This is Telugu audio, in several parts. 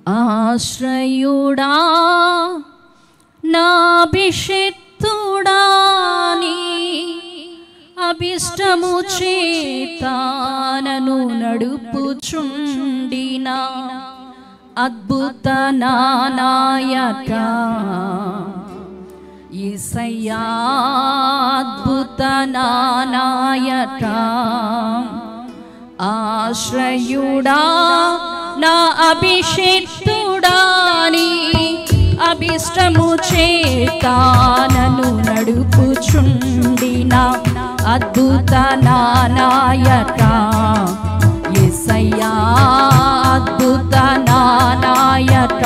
ఆశ్రయుడా నాభిషిక్తుడా నీ అభిష్టము చేత నన్ను నడుపుచుండిన అద్భుత నాయక యేసయ్యా అద్భుత నాయక ఆశ్రయుడా నా అభిషిక్తుడా నీ అభిష్టము చేత నన్ను నడుపుచుండిన అద్భుత నాయక యేసయ్యా అద్భుత నాయక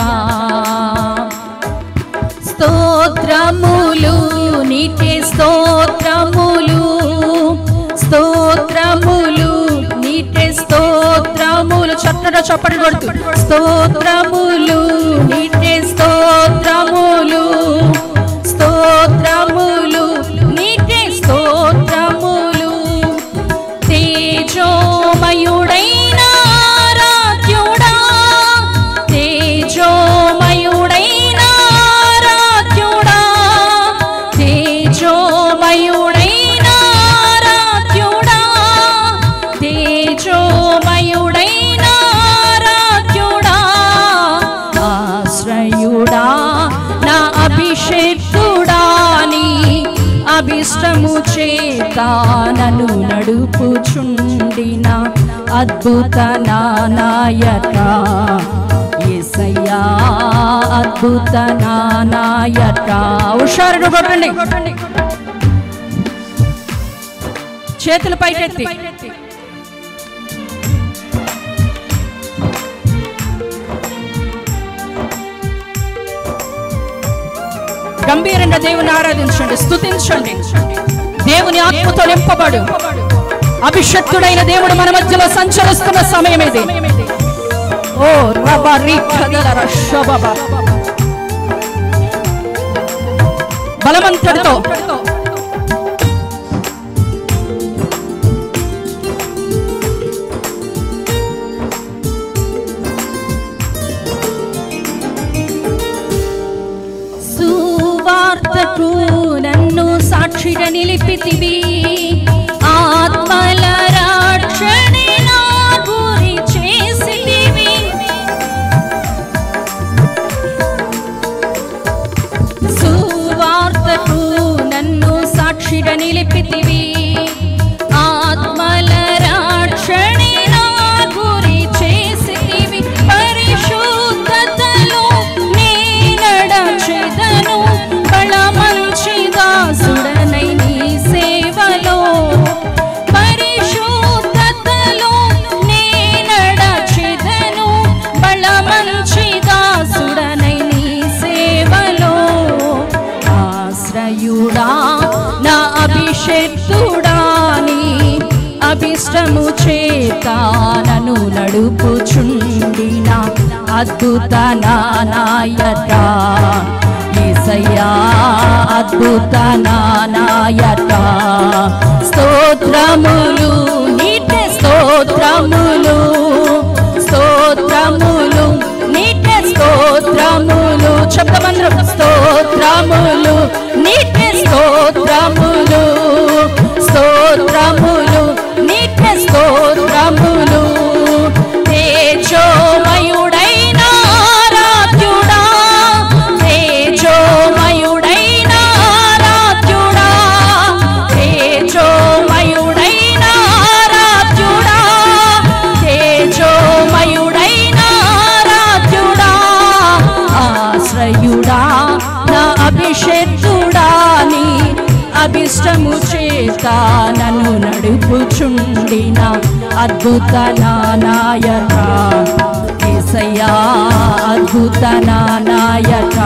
స్తోత్రములు నీకే స్తోత్రములు స్తోత్రములు నీకే స్తోత్రములు చక్కగా చప్పటి కొడుతూ స్తోత్రములు నీకే స్తోత్రములు స్తోత్రములు నీకే స్తోత్రములు తేజోమయుడైన రాజ్యుడా తేజోమయుడైన రాజ్యుడా తేజోమయుడైన రాజ్యుడా తేజోమయుడైన రాజ్యుడా ఆశ్రయుడా నా అభిషేక్తుడా నీ అభిష్టము చేత నన్ను నడుపుచుండిన అద్భుత నాయక యేసయ్యా అద్భుత నాయక హుషారుగా కొట్టండి చేతులు పైకెత్తి గంభీరంగా దేవుని ఆరాధించండి, స్తుతించండి. దేవుని ఆత్మతో నింపబడు. అభిషక్తుడైన దేవుడు మన మధ్యలో సంచరిస్తున్న సమయం ఇది. ఓ బలవంతుడితో సువార్తకు నన్ను సాక్షిగా నిలిపితివి, ఆత్మల రక్షణ నా గురి చేసితివి. సువార్తకు నన్ను సాక్షిగా నిలిపితివి, ఆత్మల రక్షణ నా గురి చేసితివి. పరిశుద్ధతలో నే నడచెదను, బలమంచి దాసుడనై నీ సేవలో. పరిశుద్ధతలో నే నడచెదను, బలమంచి దాసుడనై నీ సేవలో. ఆశ్రయుడా నా అభిషేక్తుడా నీ అభిష్టము చేత నన్ను నడుపుచుండిన అద్భుత నాయక యేసయ్యా అద్భుత నాయక. స్తోత్రములు నీకే స్తోత్రములు స్తోత్రములు నీకే స్తోత్రములు శబ్దమంద్రం స్తోత్రములు నీకే స్తోత్రములు స్తోత్రములు నీకే స్తోత్రములు. తేజోమయుడైన రాజ్యుడా తేజోమయుడైన రాజ్యుడా తేజోమయుడైన రాజ్యుడా తేజోమయుడైన రాజ్యుడా ఆశ్రయుడా నా అభిషేక్తుడా నీ అభిష్టము చేత నన్ను నడుపుచుండిన అద్భుత నాయక యేసయ్యా అద్భుత నాయక.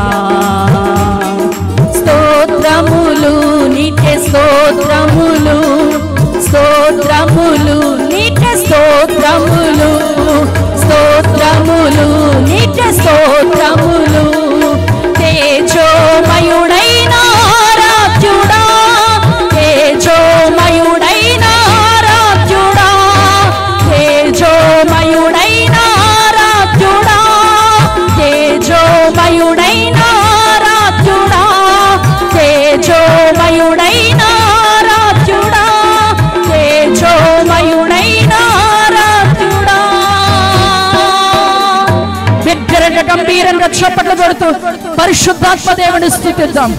స్తోత్రములు నీకే స్తోత్రములు స్తోత్రములు నీకే స్తోత్రములు స్తోత్రములు నీకే స్తోత్రములు. తేజోమయుడైన రాజ్యుడా తేజోమయుడైన రాజ్యుడా తేజోమయుడైన రాజ్యుడా గంభీరంగా చప్పట్లు కొడుతూ పరిశుద్ధాత్మ దేవుని స్తుతిద్దాం.